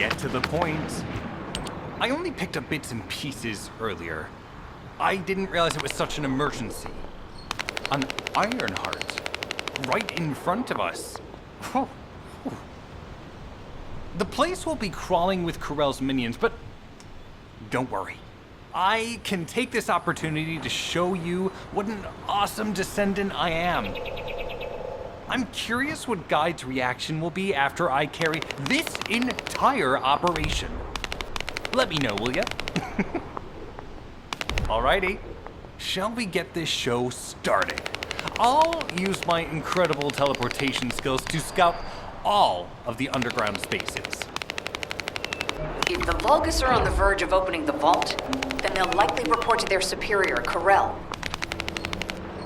get to the point. I only picked up bits and pieces earlier. I didn't realize it was such an emergency. An Ironheart, right in front of us. Whew. Whew. The place will be crawling with Corell's minions, but don't worry. I can take this opportunity to show you what an awesome descendant I am. I'm curious what Guide's reaction will be after I carry this entire operation. Let me know, will ya? Alrighty, shall we get this show started? I'll use my incredible teleportation skills to scout all of the underground spaces. If the Vulgus are on the verge of opening the vault, then they'll likely report to their superior, Corell.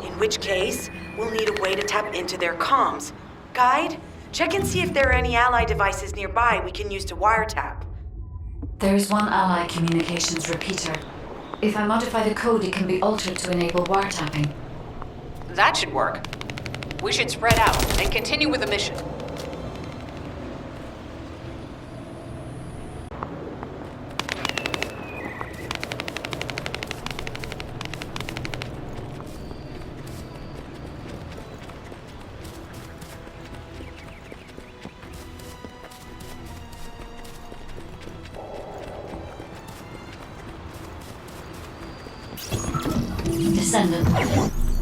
In which case, we'll need a way to tap into their comms. Guide, check and see if there are any ally devices nearby we can use to wiretap. There is one ally communications repeater. If I modify the code, it can be altered to enable wiretapping. That should work. We should spread out and continue with the mission. Descendant,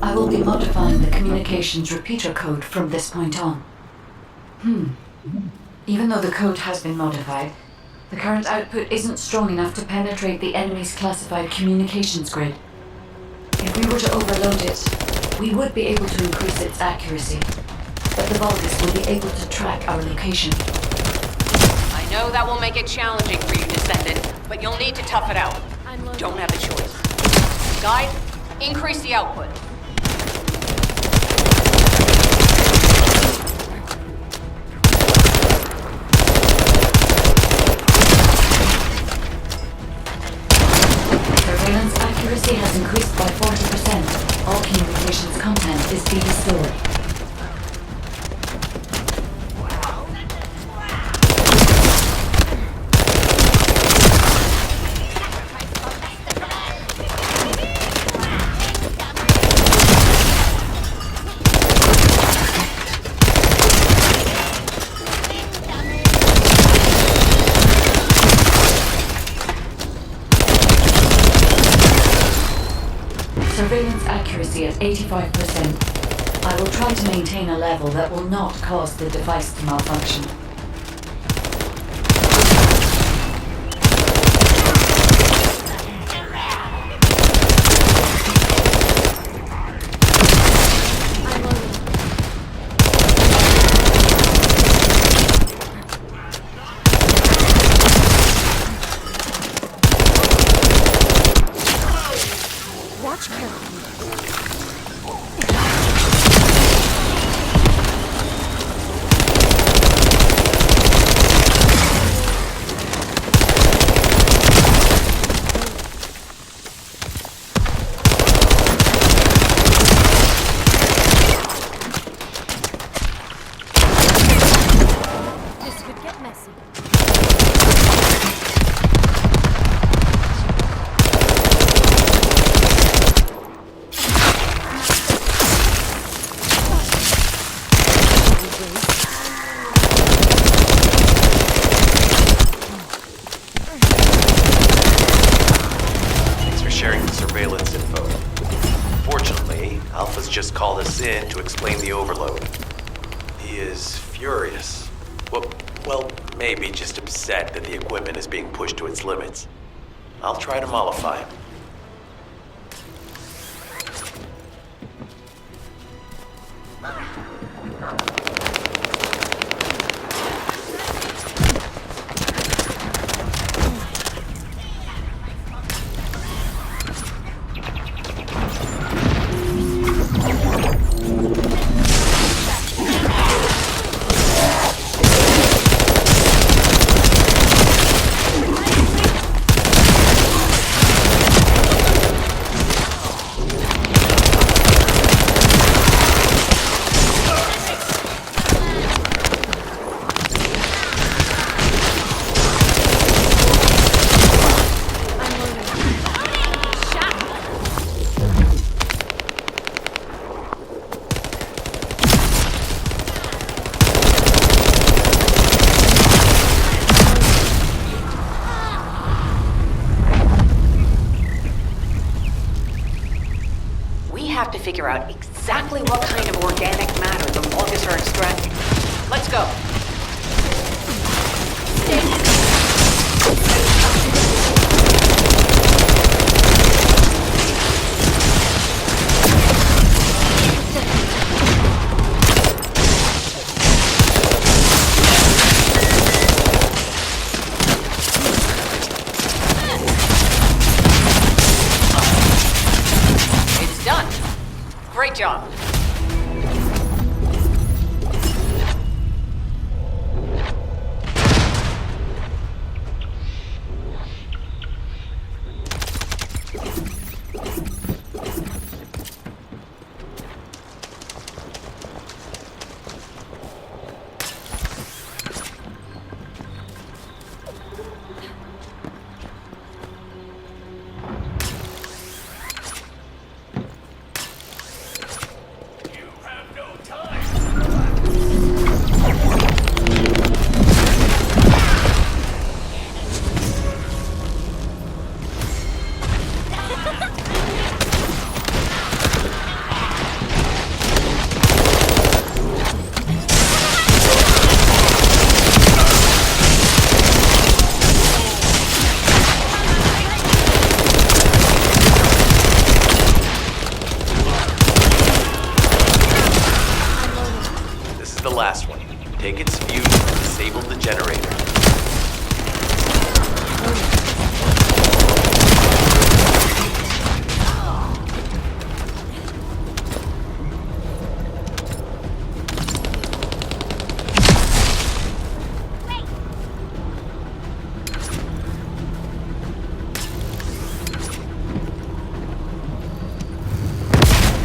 I will be modifying the communications repeater code from this point on. Even though the code has been modified, the current output isn't strong enough to penetrate the enemy's classified communications grid. If we were to overload it, we would be able to increase its accuracy, but the Vulgus will be able to track our location. I know that will make it challenging for you, Descendant, but you'll need to tough it out. Don't have a choice. Guide, increase the output. Surveillance accuracy has increased by 40%. All communications content is being stored. Surveillance accuracy at 85%. I will try to maintain a level that will not cause the device to malfunction. Just called us in to explain the overload. He is furious. Well, maybe just upset that the equipment is being pushed to its limits. I'll try to mollify him. figure out exactly what kind of organic matter the Vulgus are extracting. Let's go. It's done. Great job. The last one. Take its fuse and disable the generator.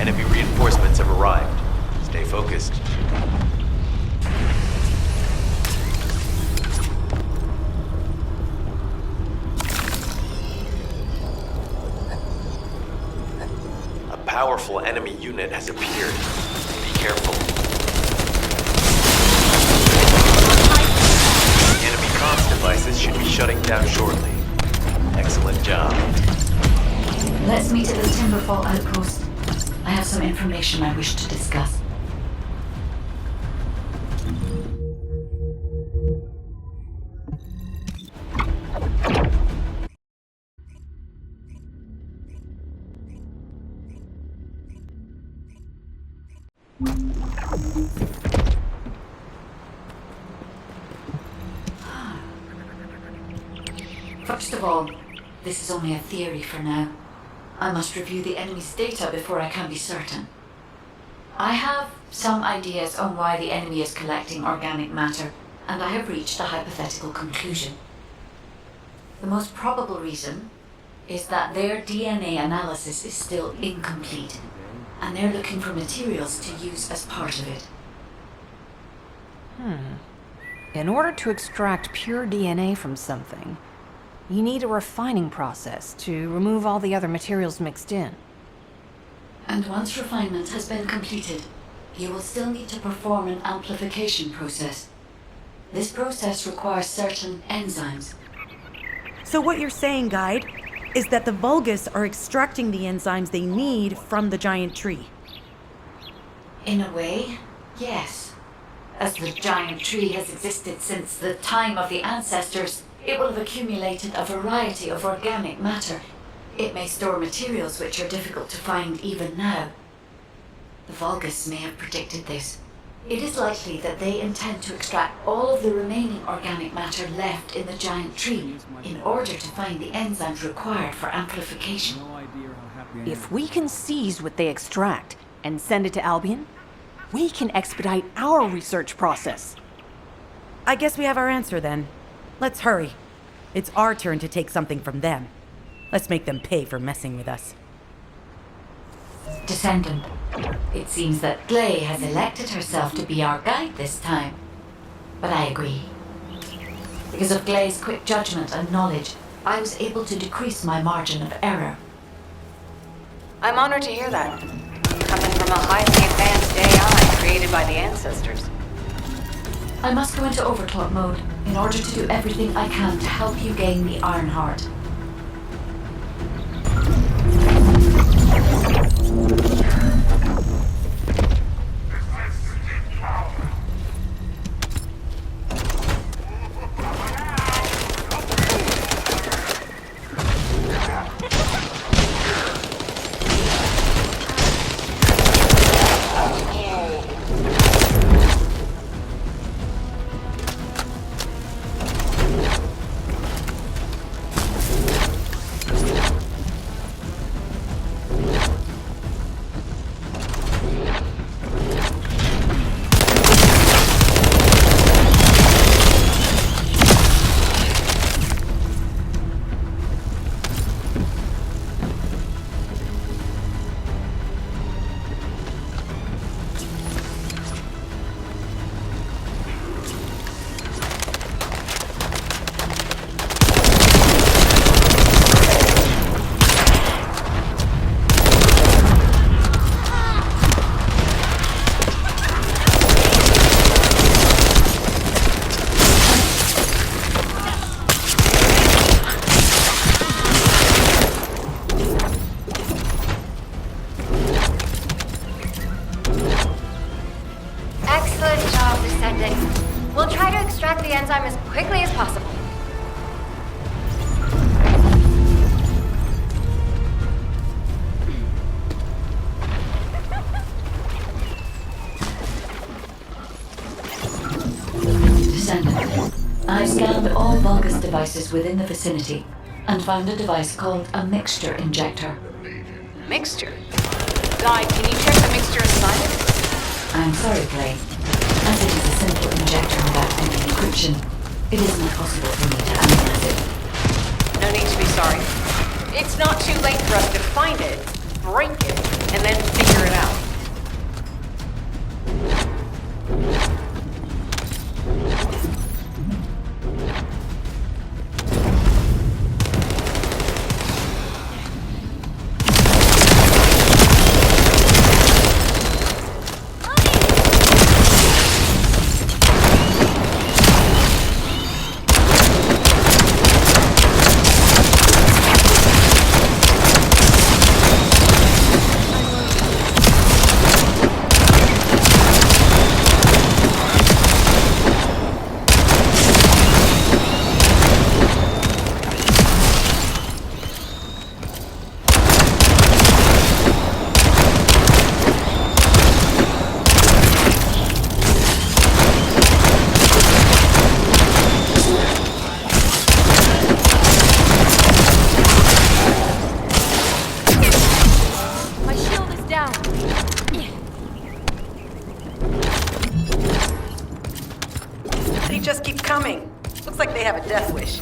Enemy reinforcements have arrived. Stay focused. Powerful enemy unit has appeared. Be careful. Enemy comms devices should be shutting down shortly. Excellent job. Let's meet at the Timberfall outpost. I have some information I wish to discuss. First of all, this is only a theory for now. I must review the enemy's data before I can be certain. I have some ideas on why the enemy is collecting organic matter, and I have reached a hypothetical conclusion. The most probable reason is that their DNA analysis is still incomplete, and they're looking for materials to use as part of it. In order to extract pure DNA from something, you need a refining process to remove all the other materials mixed in. And once refinement has been completed, you will still need to perform an amplification process. This process requires certain enzymes. So what you're saying, Guide, is that the Vulgus are extracting the enzymes they need from the giant tree. In a way, yes. As the giant tree has existed since the time of the ancestors, it will have accumulated a variety of organic matter. It may store materials which are difficult to find even now. The Vulgus may have predicted this. It is likely that they intend to extract all of the remaining organic matter left in the giant tree in order to find the enzymes required for amplification. If we can seize what they extract and send it to Albion, we can expedite our research process. I guess we have our answer then. Let's hurry. It's our turn to take something from them. Let's make them pay for messing with us. Descendant, it seems that Glay has elected herself to be our guide this time. But I agree. Because of Glay's quick judgment and knowledge, I was able to decrease my margin of error. I'm honored to hear that. Coming from a highly advanced AI created by the ancestors. I must go into overclock mode in order to do everything I can to help you gain the Iron Heart. quickly as possible. Descendant. I scanned all Vulgus devices within the vicinity and found a device called a mixture injector. Mixture? Guide, can you check the mixture inside it? I'm sorry, Clay. As it is a simple injector without any encryption, it isn't possible for me to analyze it. No need to be sorry. It's not too late for us to find it, break it, and then figure it out. They just keep coming. Looks like they have a death wish.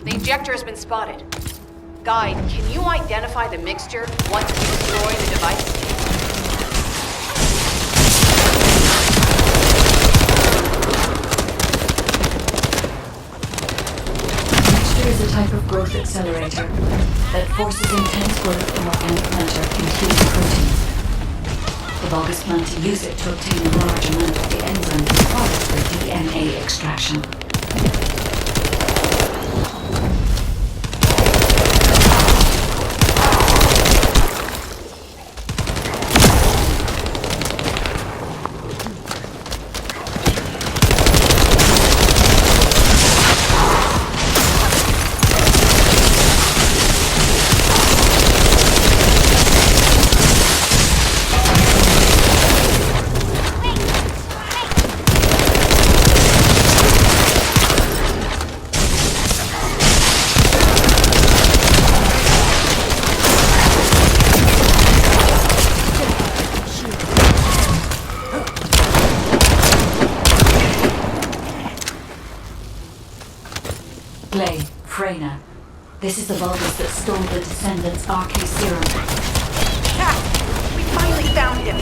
The injector has been spotted. Guide, can you identify the mixture once we destroy the device? The mixture is a type of growth accelerator that forces intense growth in organic matter, including proteins. The Vulgus plan to use it to obtain a large amount of the enzyme required for DNA extraction. Glay, Freyna. This is the Vulgus that stole the Descendant's RK serum. Ha! We finally found him!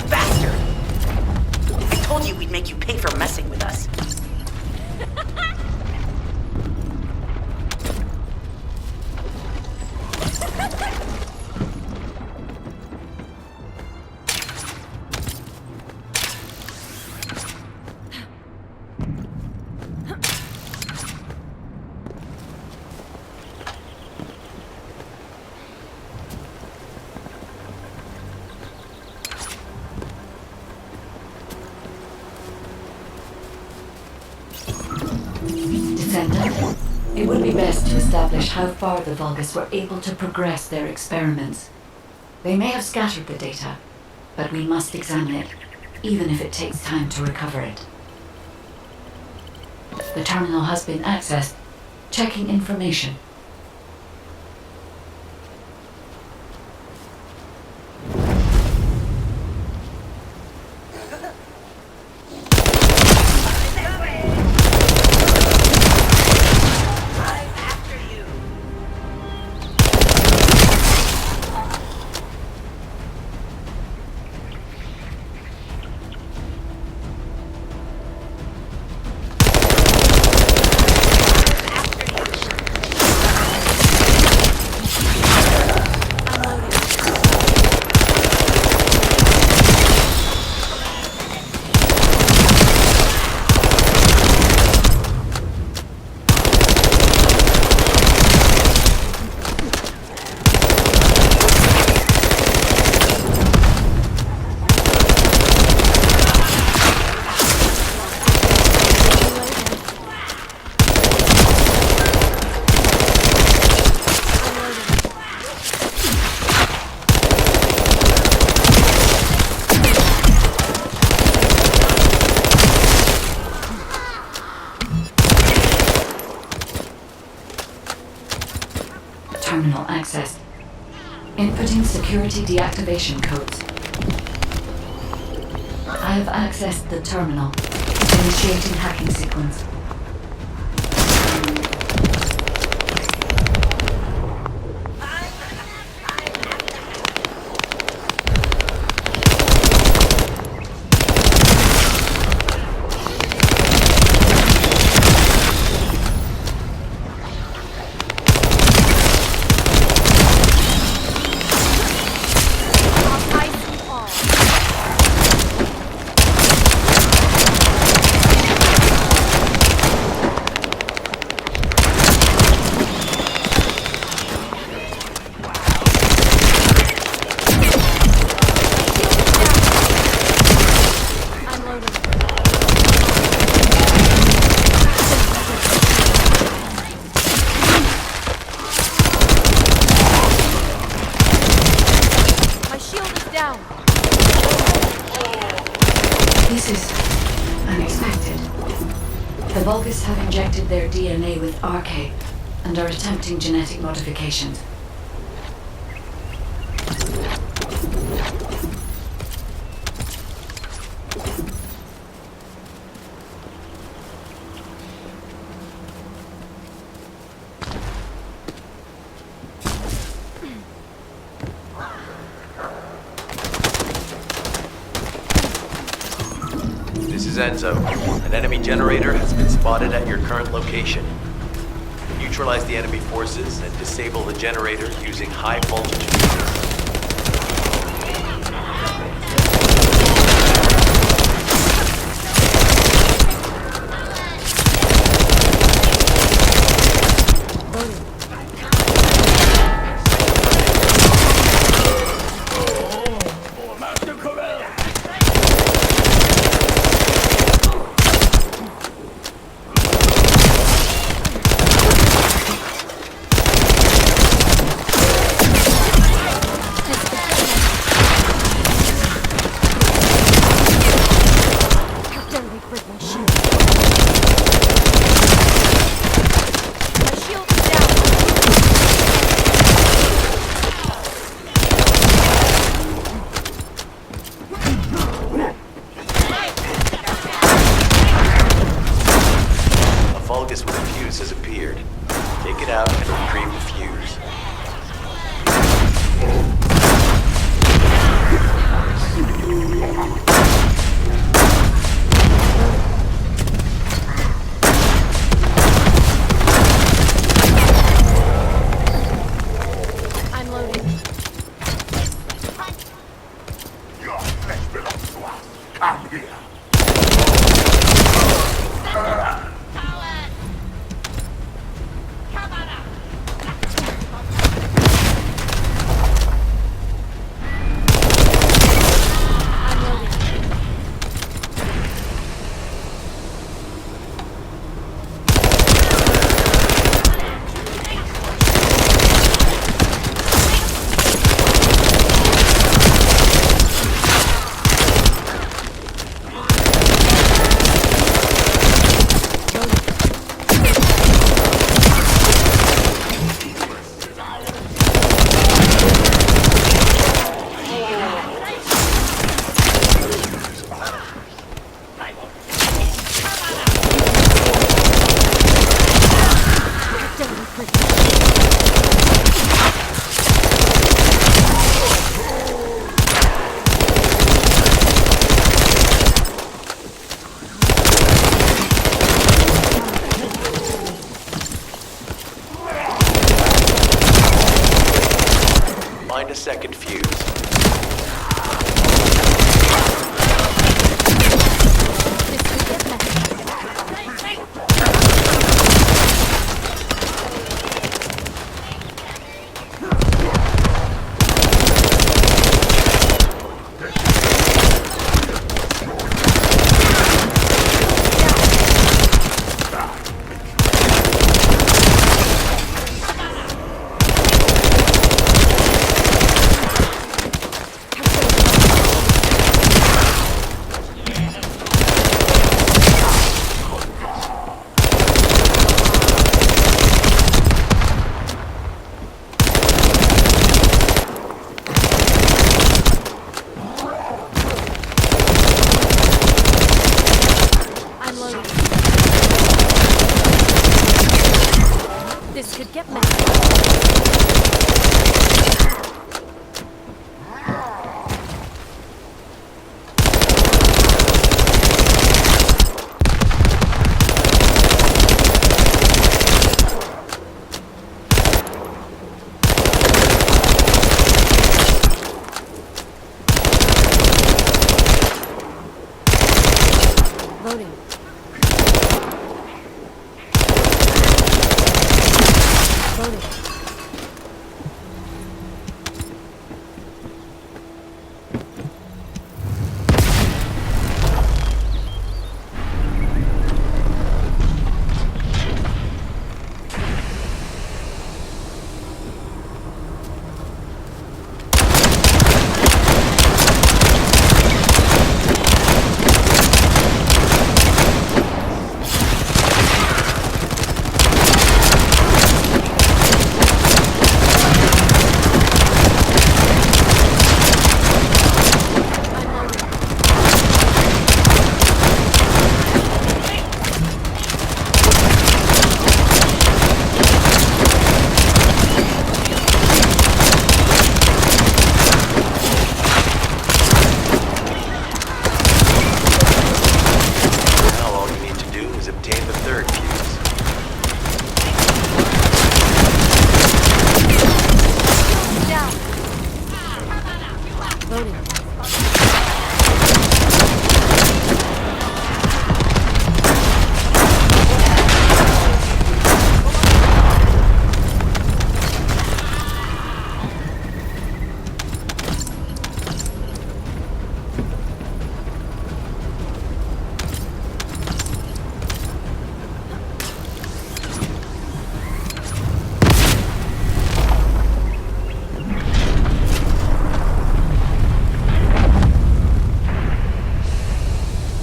Bastard! I told you we'd make you pay for messing with us. Descendant, it would be best to establish how far the Vulgus were able to progress their experiments. They may have scattered the data, but we must examine it, even if it takes time to recover it. The terminal has been accessed. Checking information. terminal accessed. Inputting security deactivation codes. I have accessed the terminal. Initiating hacking sequence. The Vulgus have injected their DNA with RK and are attempting genetic modifications. This is Enzo. An enemy generator has been spotted at your current location. Neutralize the enemy forces and disable the generator using high voltage. Vulgus with a fuse has appeared. Take it out and retrieve the fuse. I'm loading. Your flesh belongs to us. Come here. Find a second fuse. Get mad. Loading. Loading. Now all you need to do is obtain the third fuse. Down. Loading.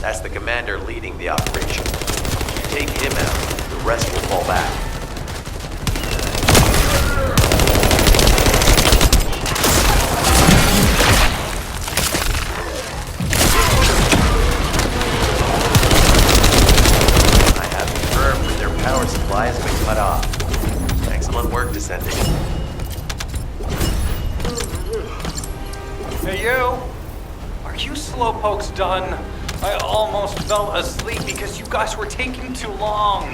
That's the commander leading the operation. If you take him out, the rest will fall back. I have confirmed that their power supply has been cut off. Excellent work, Descendant. Hey, you! Are you slowpokes done? I almost fell asleep because you guys were taking too long.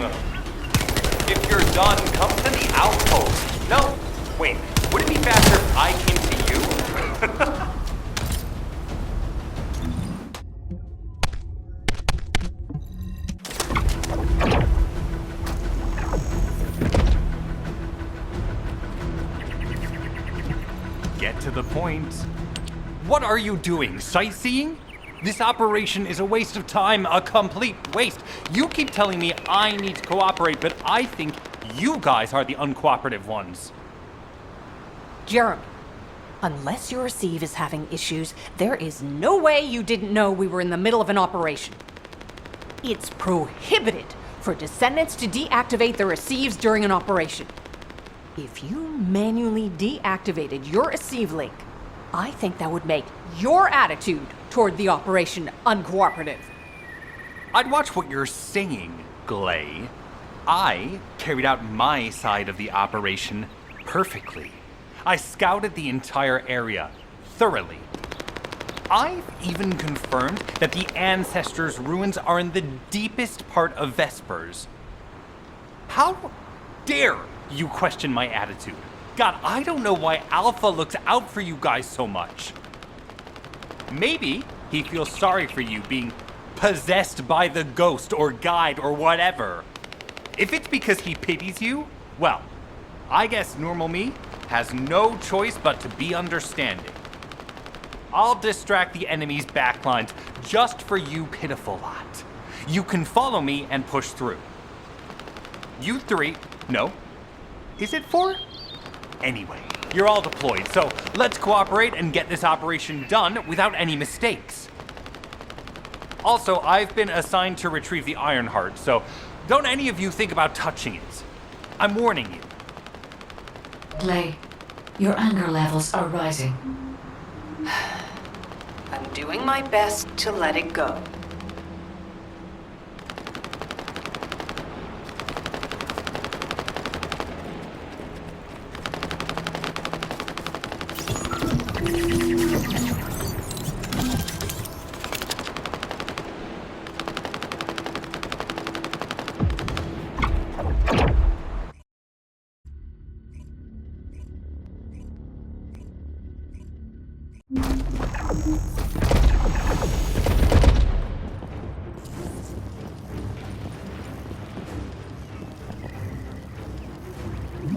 If you're done, come to the outpost. No, wait, would it be faster if I came to you? Get to the point. What are you doing? Sightseeing? This operation is a waste of time, a complete waste. You keep telling me I need to cooperate, but I think you guys are the uncooperative ones. Jeremy, unless your receive is having issues, there is no way you didn't know we were in the middle of an operation. It's prohibited for Descendants to deactivate the receives during an operation. If you manually deactivated your receive link, I think that would make your attitude toward the operation uncooperative. I'd watch what you're saying, Glay. I carried out my side of the operation perfectly. I scouted the entire area thoroughly. I've even confirmed that the Ancestors' ruins are in the deepest part of Vespers. How dare you question my attitude? God, I don't know why Alpha looks out for you guys so much. Maybe he feels sorry for you being possessed by the ghost or guide or whatever. If it's because he pities you, well, I guess normal me has no choice but to be understanding. I'll distract the enemy's backlines just for you pitiful lot. You can follow me and push through. You three, no, is it four? Anyway, you're all deployed, so let's cooperate and get this operation done without any mistakes. Also, I've been assigned to retrieve the Iron Heart, so don't any of you think about touching it. I'm warning you. Glay, your anger levels are rising. I'm doing my best to let it go.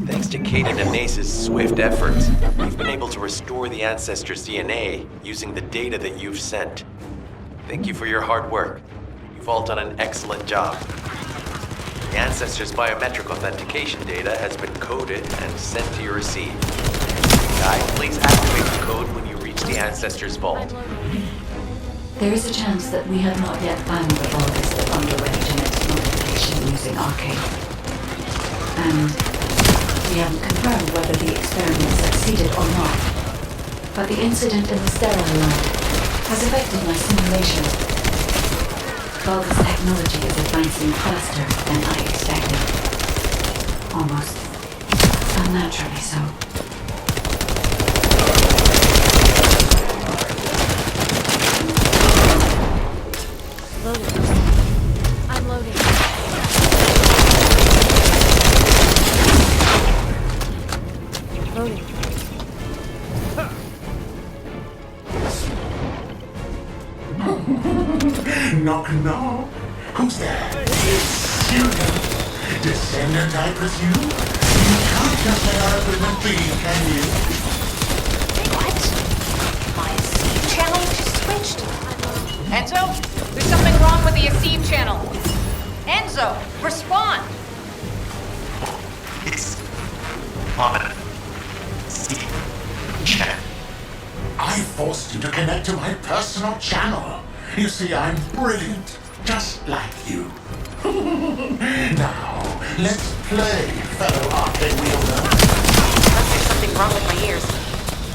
Thanks to Caden and Nace's swift efforts, we've been able to restore the Ancestors' DNA using the data that you've sent. Thank you for your hard work. You've all done an excellent job. The Ancestors' biometric authentication data has been coded and sent to your receive. Guy, please activate the code when you reach the Ancestors' vault. There is a chance that we have not yet found the vulgus that underwent genetic modification using Arcade. And we haven't confirmed whether the experiment succeeded or not. But the incident in the sterile lab has affected my simulation. Vulgus technology is advancing faster than I expected. Almost unnaturally so. Loading. I'm loading. Loading. Knock, knock. Who's there? It's you. Descendant, I presume? You can't just let our equipment be, can you? What? My Aceve channel just switched? Enzo, there's something wrong with the Aceve channel. Enzo, respond! It's on Steve Chan. I forced you to connect to my personal channel. You see, I'm brilliant, just like you. Now, let's play, fellow arcade wielder. Must be something wrong with my ears.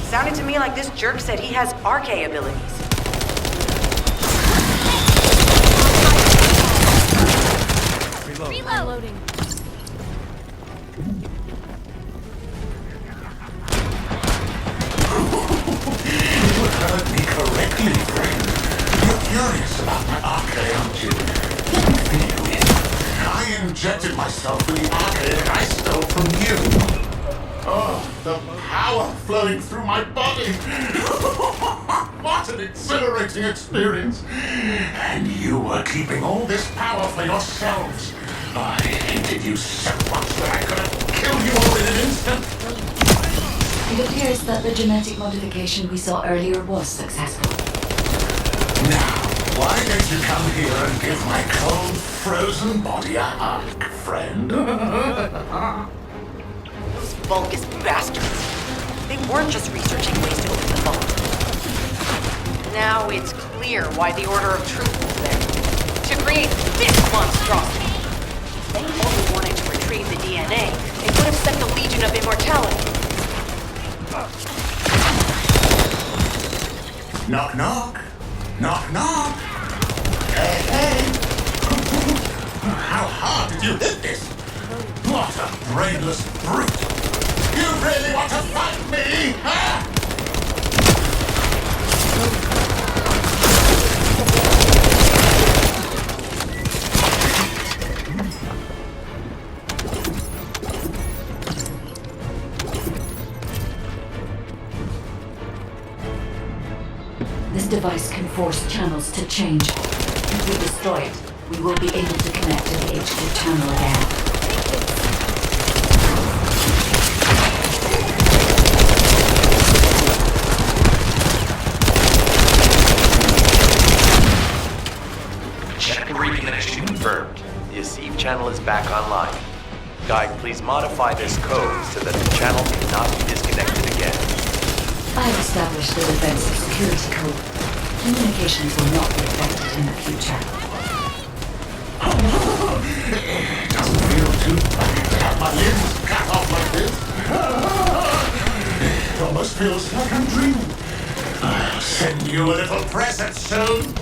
Sounded to me like this jerk said he has RK abilities. I'm loading. You heard me correctly, friend. You're curious about my arcade, aren't you? Let me fill you in. I injected myself with the arcade I stole from you. Oh, the power flowing through my body. What an exhilarating experience. And you were keeping all this power for yourselves. I hated you so much that I could have killed you all in an instant. It appears that the genetic modification we saw earlier was successful. Now, why don't you come here and give my cold, frozen body a hug, friend? Those Vulgus bastards. They weren't just researching ways to open the vault. Now it's clear why the Order of Truth was there. To create this monstrosity. If they only wanted to retrieve the DNA, they would have sent the Legion of Immortality. Knock, knock. Knock, knock. Hey, hey. How hard did you hit this? What a brainless brute. You really want to fight me, huh? This device can force channels to change. If we destroy it, we will be able to connect to the HQ channel again. Check reconnection confirmed. The Aceve channel is back online. Guide, please modify this code so that the channel cannot be disconnected again. I have established the defensive security code. Communications will not be affected in the future. It doesn't feel too bad to have my limbs cut off like this. It almost feels like I'm dreaming. I'll send you a little present soon.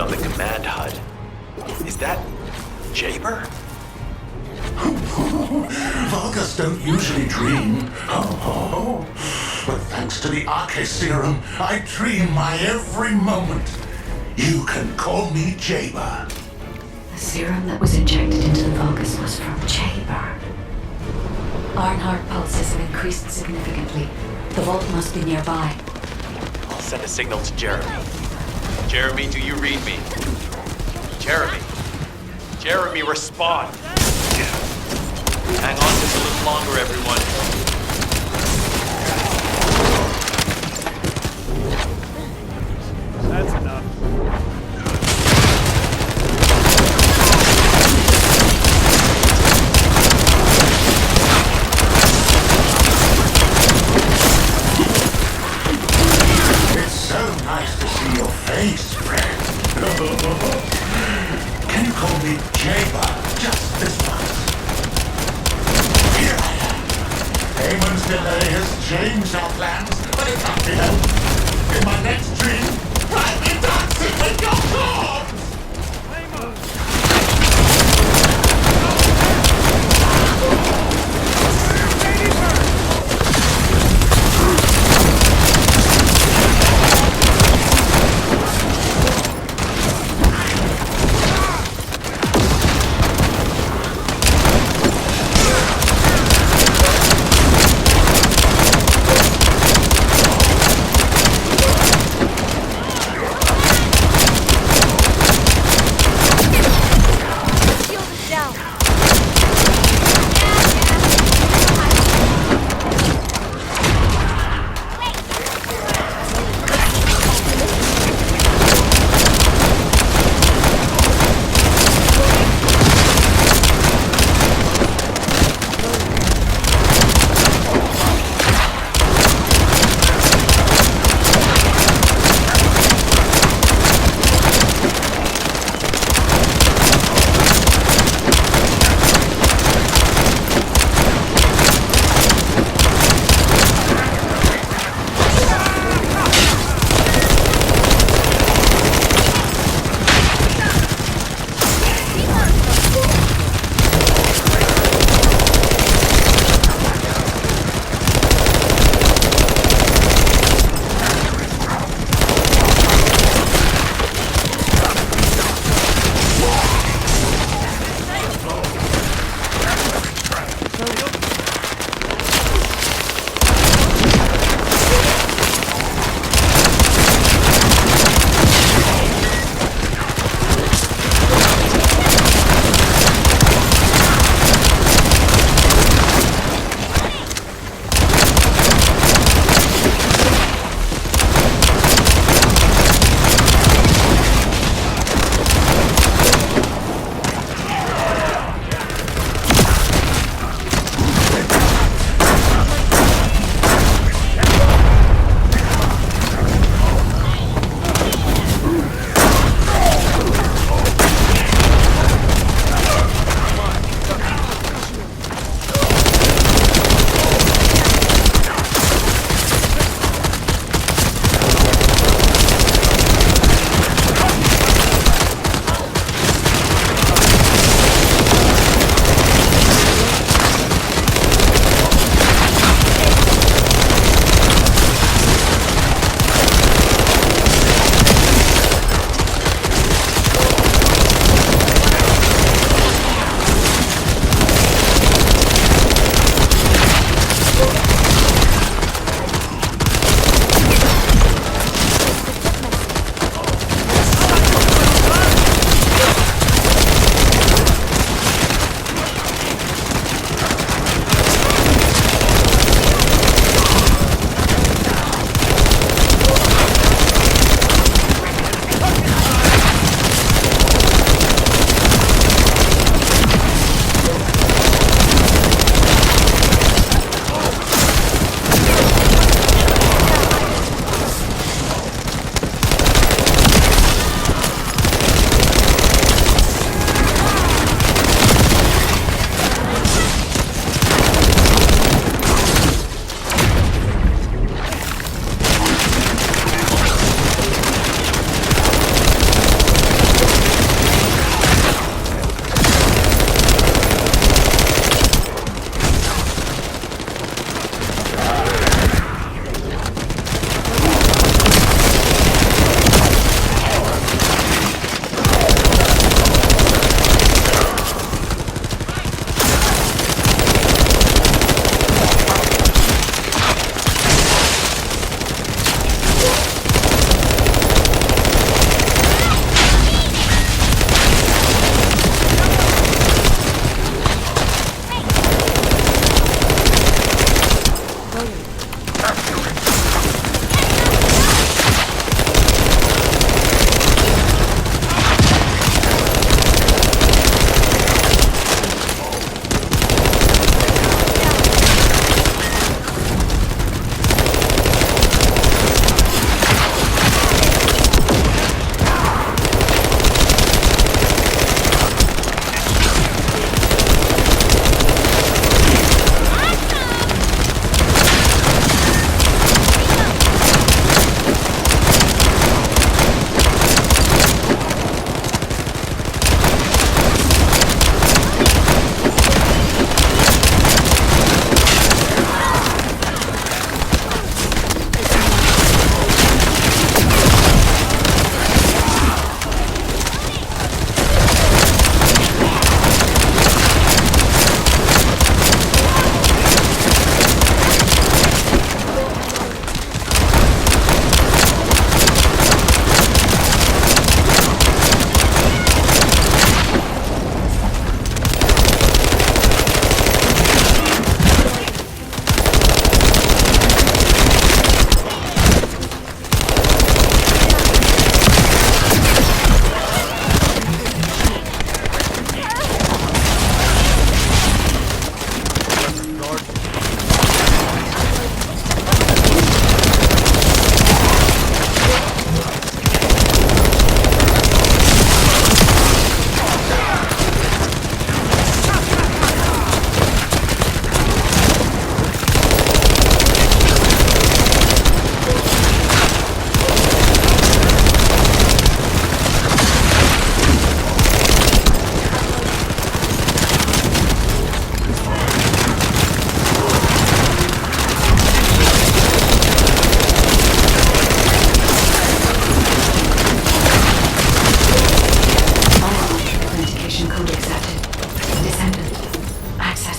on the command HUD. Is that Jaber? Vulgus don't usually dream. Oh, but thanks to the Arche serum, I dream my every moment. You can call me Jaber. The serum that was injected into the Vulgus was from Jaber. Ironheart pulses have increased significantly. The vault must be nearby. I'll send a signal to Jeremy. Jeremy, do you read me? Jeremy! Jeremy, respond! Hang on just a little longer, everyone. That's enough. It's so nice to see your face, friend. Can you call me Jaber just this once? Here I am. Eamon's delay has changed our plans, but it can't be helped. In my next dream, I'll be dancing with your corpse!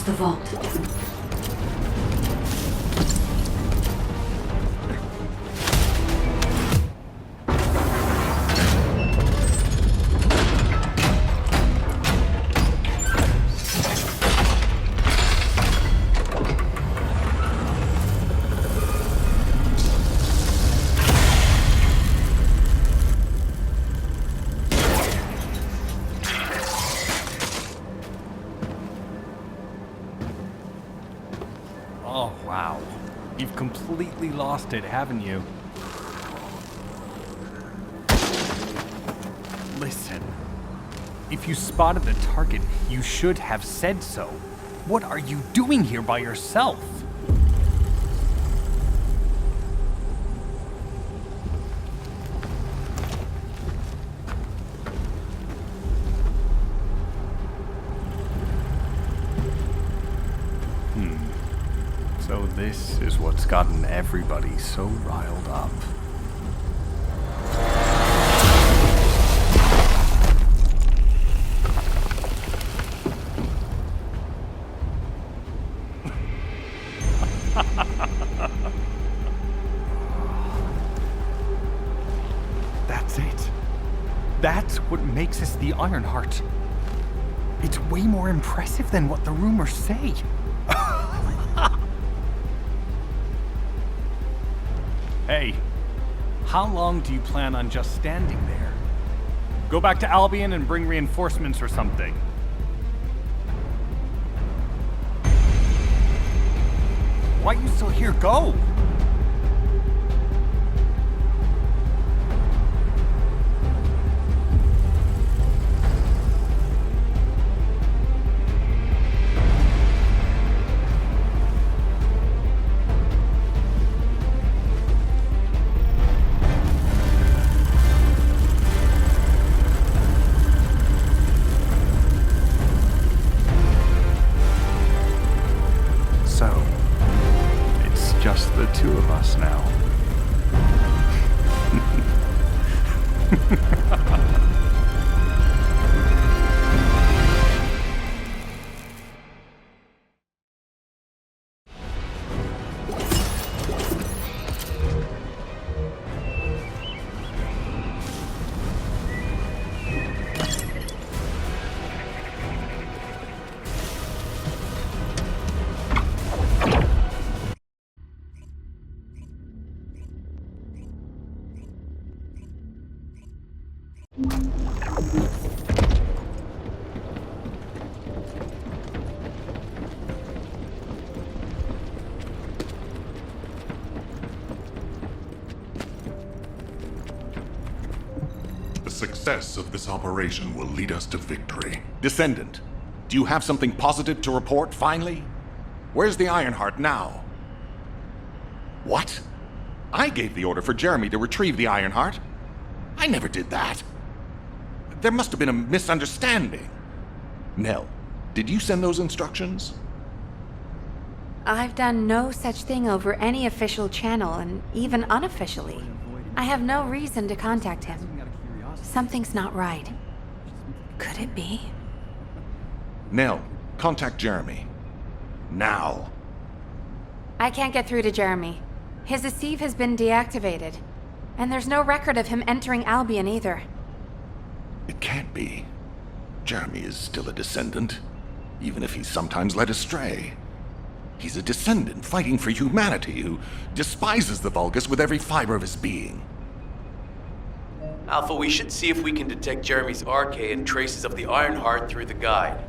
to the vault. Oh, wow. You've completely lost it, haven't you? Listen. If you spotted the target, you should have said so. What are you doing here by yourself? So this is what's gotten everybody so riled up. That's it. That's what makes us the Ironheart. It's way more impressive than what the rumors say. Hey, how long do you plan on just standing there? Go back to Albion and bring reinforcements or something. Why are you still here? Go! So, it's just the two of us now. The success of this operation will lead us to victory. Descendant, do you have something positive to report, finally? Where's the Ironheart now? What? I gave the order for Jeremy to retrieve the Ironheart. I never did that. There must have been a misunderstanding. Nell, did you send those instructions? I've done no such thing over any official channel, and even unofficially. I have no reason to contact him. Something's not right. Could it be? Nell, contact Jeremy. Now. I can't get through to Jeremy. His Asiv has been deactivated. And there's no record of him entering Albion either. It can't be. Jeremy is still a descendant, even if he's sometimes led astray. He's a descendant fighting for humanity who despises the Vulgus with every fiber of his being. Alpha, we should see if we can detect Jeremy's arcade and traces of the Ironheart through the guide.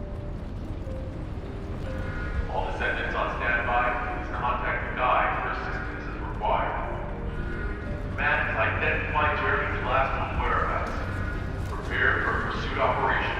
All descendants on standby, please contact the guide for assistance as required. Man has identified Jeremy's last known whereabouts. Prepare for a pursuit operation.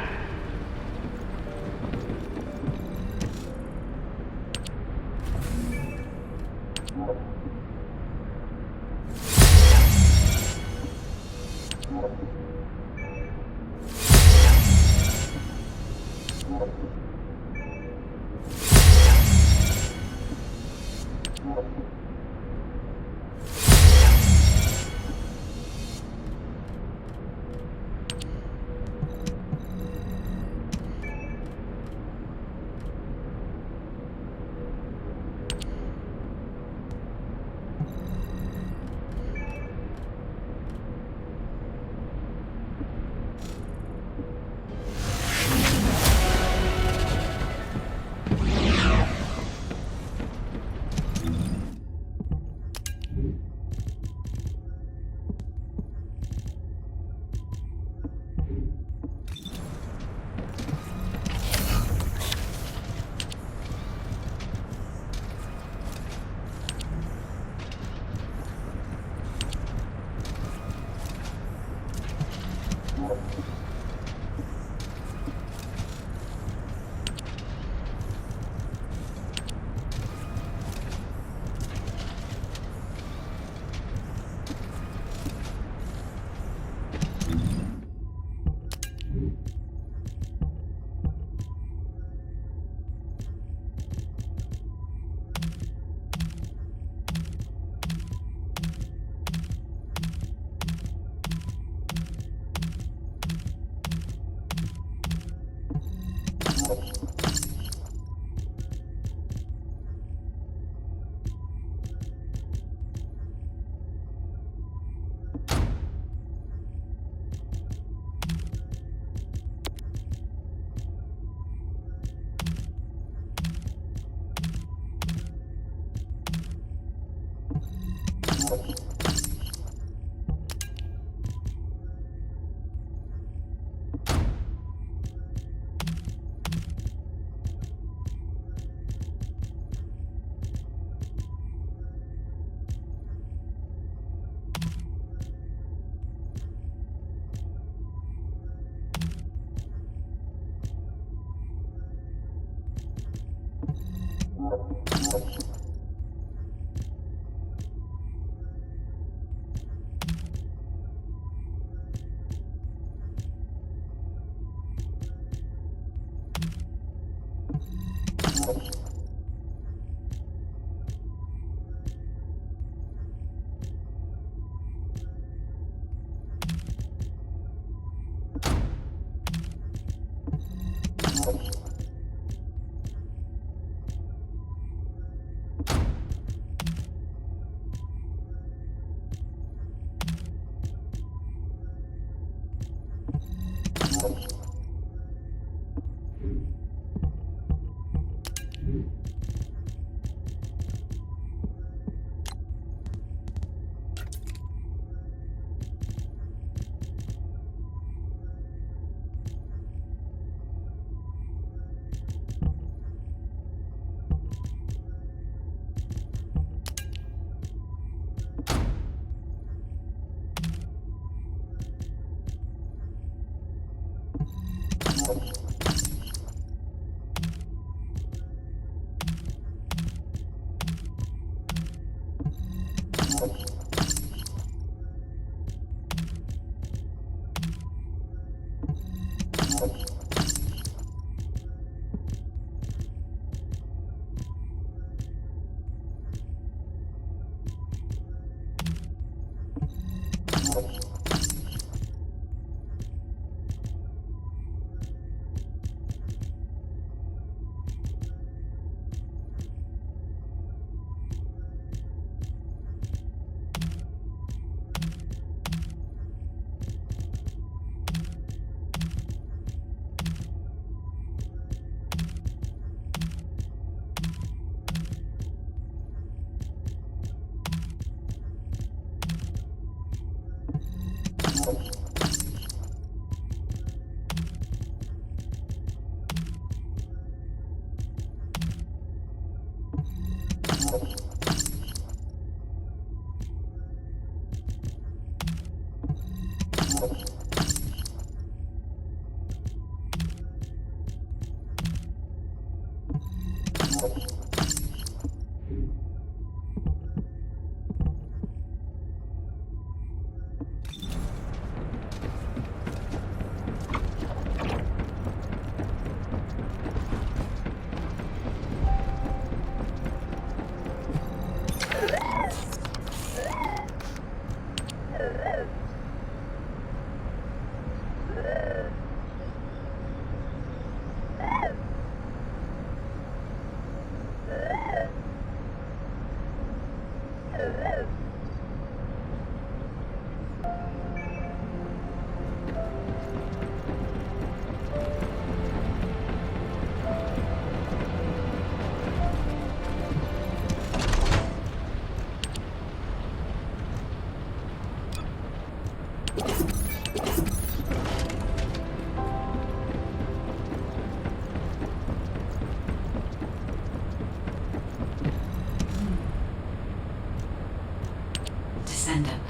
Descendant,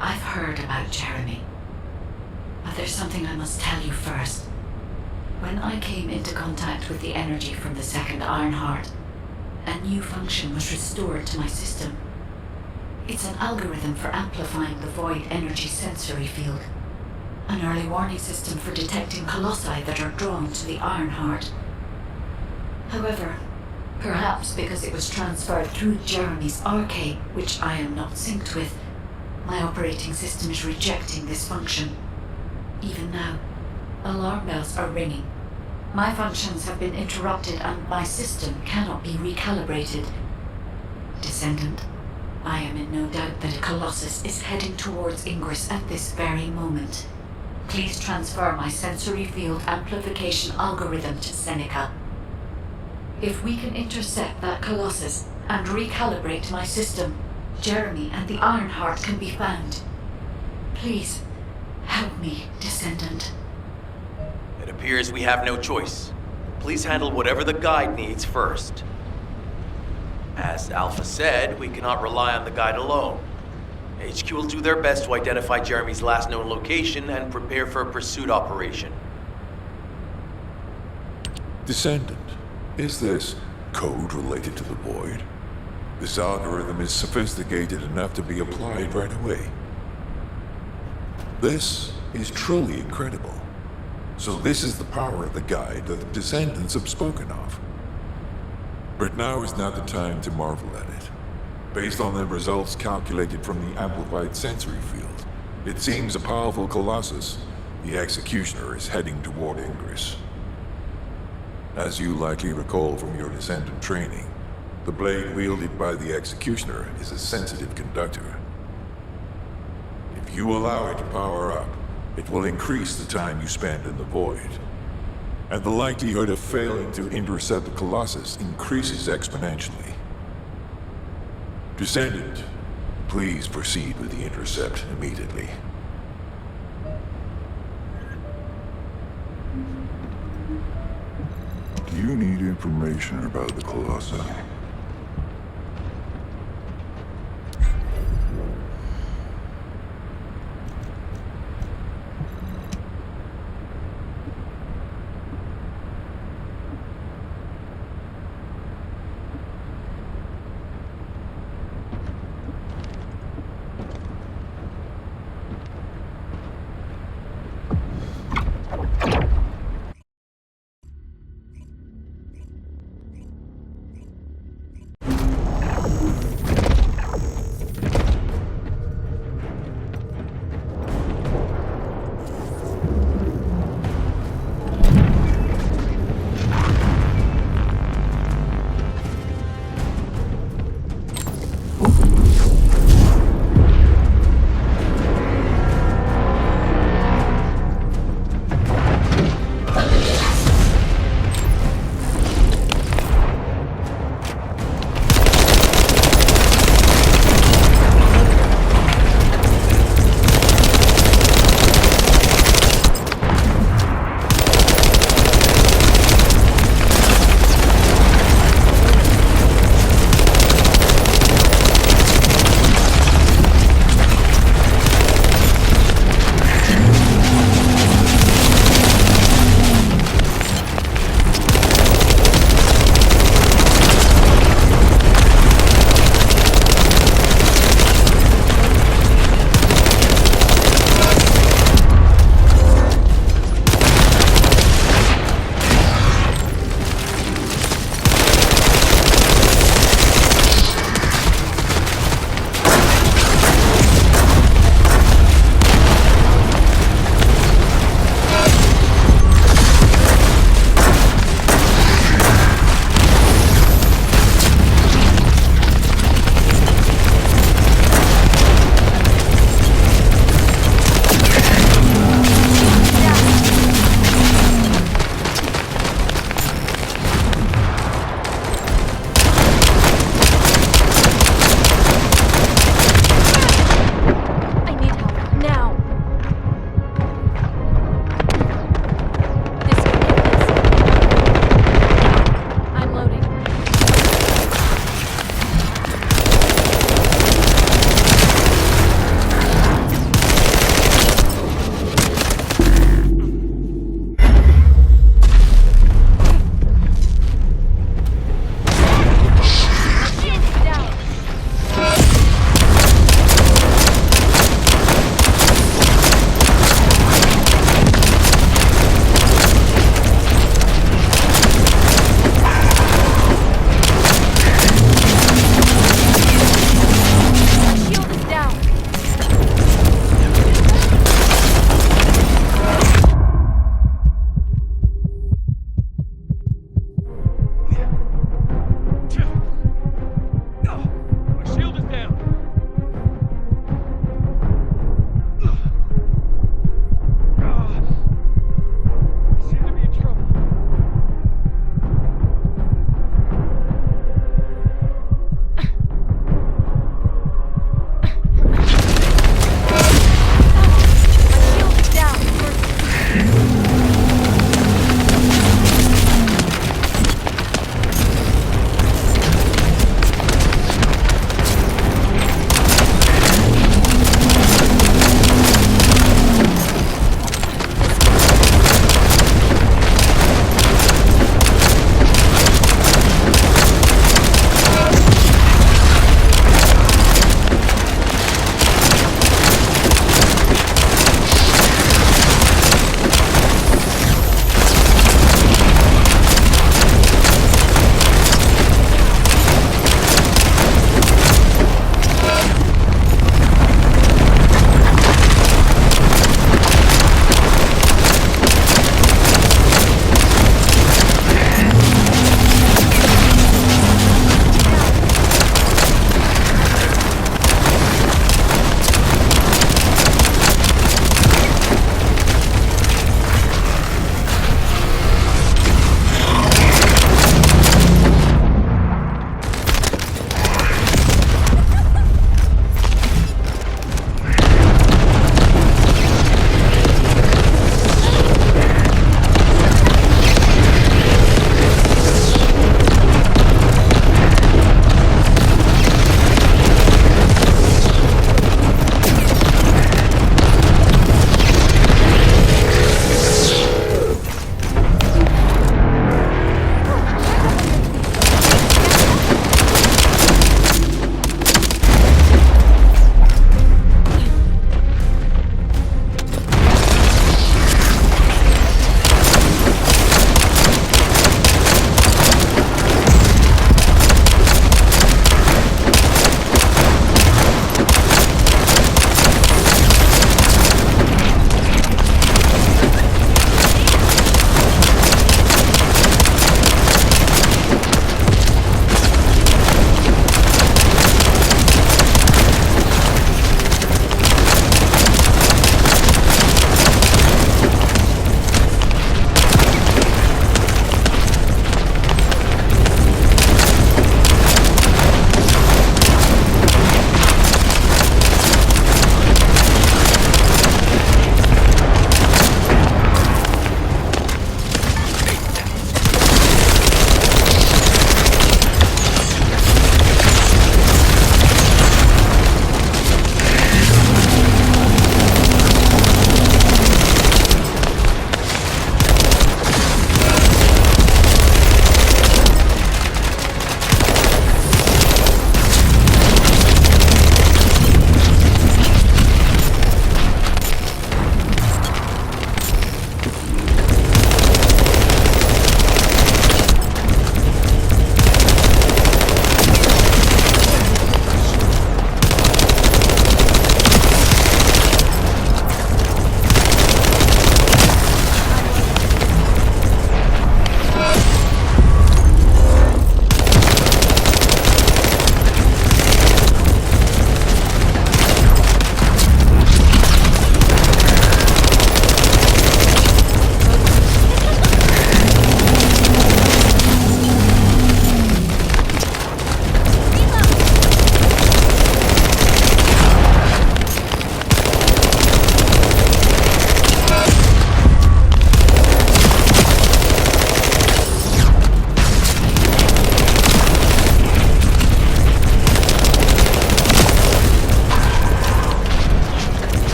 I've heard about Jeremy. But there's something I must tell you first. When I came into contact with the energy from the second Ironheart, a new function was restored to my system. It's an algorithm for amplifying the void energy sensory field. An early warning system for detecting colossi that are drawn to the Ironheart. However, perhaps because it was transferred through Jeremy's arcade, which I am not synced with, my operating system is rejecting this function. Even now, alarm bells are ringing. My functions have been interrupted and my system cannot be recalibrated. Descendant, I am in no doubt that a Colossus is heading towards Ingress at this very moment. Please transfer my sensory field amplification algorithm to Seneca. If we can intercept that Colossus and recalibrate my system, Jeremy and the Ironheart can be found. Please, help me, Descendant. It appears we have no choice. Please handle whatever the guide needs first. As Alpha said, we cannot rely on the guide alone. HQ will do their best to identify Jeremy's last known location and prepare for a pursuit operation. Descendant, is this code related to the Void? This algorithm is sophisticated enough to be applied right away. This is truly incredible. So this is the power of the guide that the Descendants have spoken of. But now is not the time to marvel at it. Based on the results calculated from the amplified sensory field, it seems a powerful Colossus, the Executioner, is heading toward Ingress. As you likely recall from your Descendant training, the blade wielded by the Executioner is a sensitive conductor. If you allow it to power up, it will increase the time you spend in the Void. And the likelihood of failing to intercept the Colossus increases exponentially. Descendant, please proceed with the intercept immediately. Do you need information about the Colossi?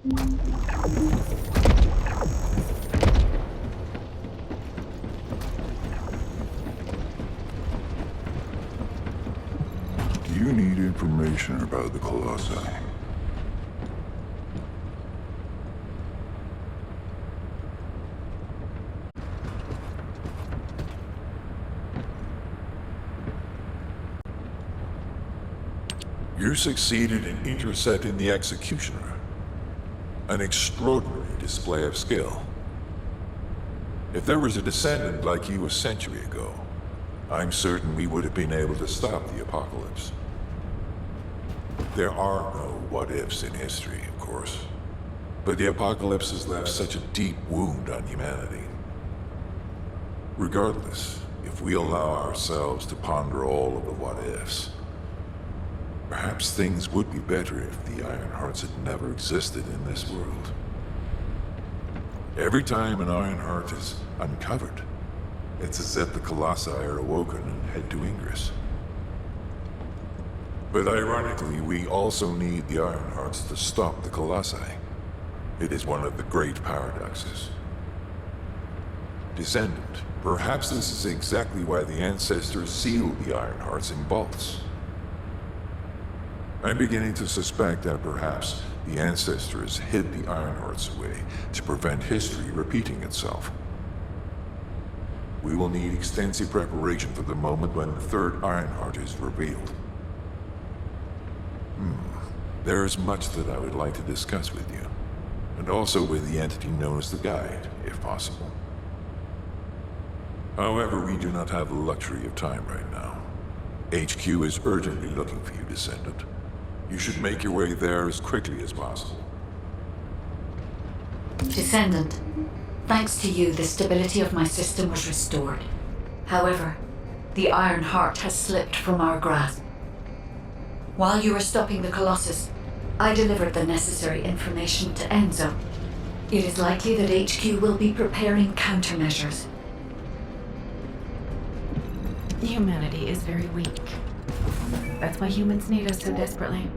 You need information about the Colossi. You succeeded in intercepting the Executioner. An extraordinary display of skill. If there was a descendant like you a century ago, I'm certain we would have been able to stop the apocalypse. There are no what-ifs in history, of course. But the apocalypse has left such a deep wound on humanity. Regardless, if we allow ourselves to ponder all of the what-ifs, perhaps things would be better if the Ironhearts had never existed in this world. Every time an Ironheart is uncovered, it's as if the Colossi are awoken and head to Ingress. But ironically, we also need the Ironhearts to stop the Colossi. It is one of the great paradoxes. Descendant, perhaps this is exactly why the ancestors sealed the Ironhearts in vaults. I'm beginning to suspect that perhaps the ancestors hid the Ironhearts away to prevent history repeating itself. We will need extensive preparation for the moment when the third Ironheart is revealed. There is much that I would like to discuss with you, and also with the entity known as the Guide, if possible. However, we do not have the luxury of time right now. HQ is urgently looking for you, Descendant. You should make your way there as quickly as possible. Descendant, thanks to you, the stability of my system was restored. However, the Iron Heart has slipped from our grasp. While you were stopping the Colossus, I delivered the necessary information to Enzo. It is likely that HQ will be preparing countermeasures. Humanity is very weak. That's why humans need us so desperately.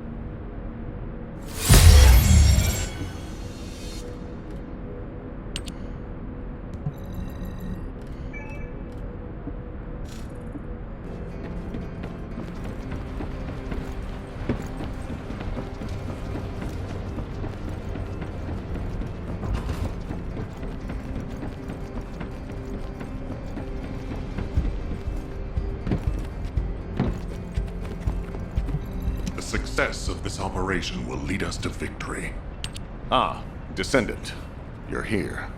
The success of this operation will lead us to victory. Ah, Descendant, you're here.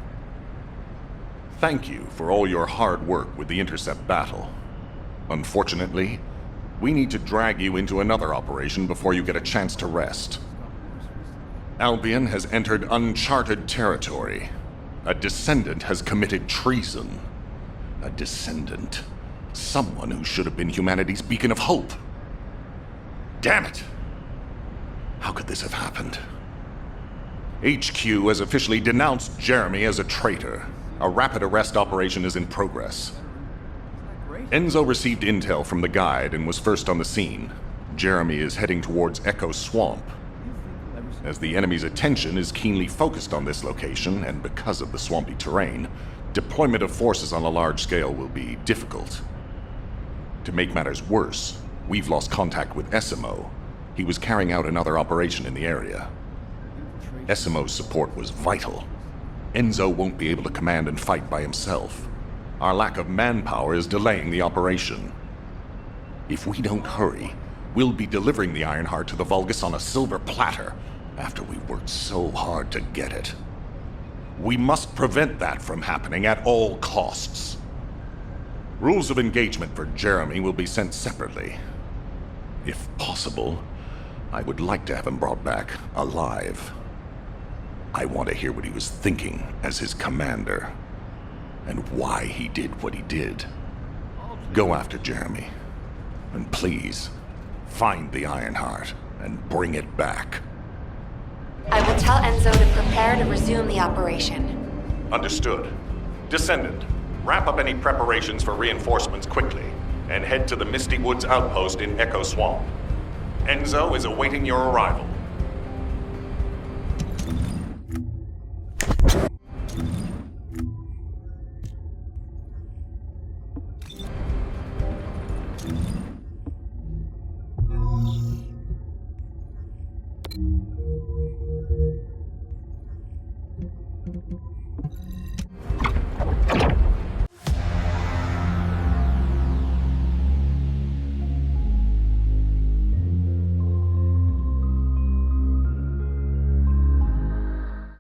Thank you for all your hard work with the intercept battle. Unfortunately, we need to drag you into another operation before you get a chance to rest. Albion has entered uncharted territory. A Descendant has committed treason. A Descendant. Someone who should have been humanity's beacon of hope. Damn it! How could this have happened? HQ has officially denounced Jeremy as a traitor. A rapid arrest operation is in progress. Enzo received intel from the Guide and was first on the scene. Jeremy is heading towards Echo Swamp. As the enemy's attention is keenly focused on this location, and because of the swampy terrain, deployment of forces on a large scale will be difficult. To make matters worse, we've lost contact with Esimo. He was carrying out another operation in the area. Esimo's support was vital. Enzo won't be able to command and fight by himself. Our lack of manpower is delaying the operation. If we don't hurry, we'll be delivering the Ironheart to the Vulgus on a silver platter after we worked so hard to get it. We must prevent that from happening at all costs. Rules of engagement for Jeremy will be sent separately. If possible, I would like to have him brought back alive. I want to hear what he was thinking as his commander, and why he did what he did. Go after Jeremy, and please, find the Ironheart and bring it back. I will tell Enzo to prepare to resume the operation. Understood. Descendant, wrap up any preparations for reinforcements quickly, and head to the Misty Woods outpost in Echo Swamp. Enzo is awaiting your arrival.